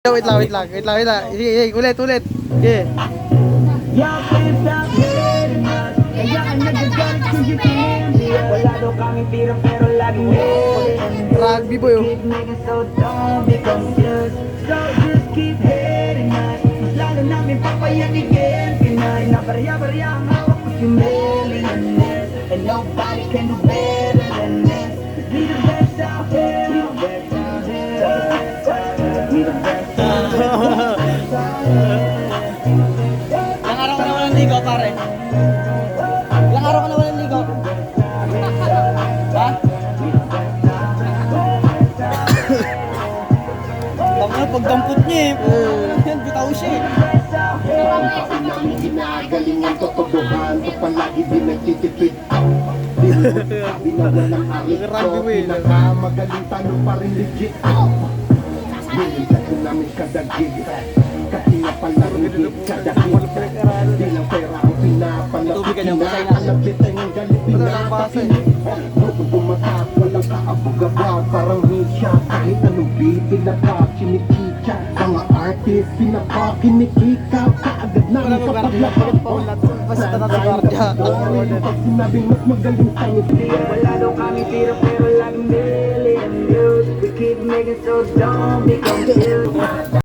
Wait lang. Sige, ulit. Sige. Wala daw kami tira pero lagi Rugby boy oh. So just keep heading us. Mas lalo namin papayanigin Pinay na barya-barya ang hawak ko si millionaires And nobody can do better than this We the best out here We the best out here We the best out here Ilang araw ka na walang ligo, pare? Ilang araw ka na walang ligo? Ha? Tama, pagdampot niya eh. Yan, bitaw siya eh. Ang namin ginagaling ang totodohan to palagi din nagtitipid. Di mo sabi na walang arit ko, pinakamagaling talo pa rin legit. Nilisan ko namin kadagig, kasi nga pala ringgit kadagig. Di lang pera ang pinapalapit, pinakalapit ay ng galit pinapakit. Noong bumatak, walang kaabog-abaw, parang hisya, kahit anong bibig na pa, chinichicha. Mga artist, pinapakinikika, kaagad namin sa paglapag. Basta na sa guardia. Pag sinabing mas magaling tayo, Wala daw kami tira pero lagi million views We keep making so dumb, we confused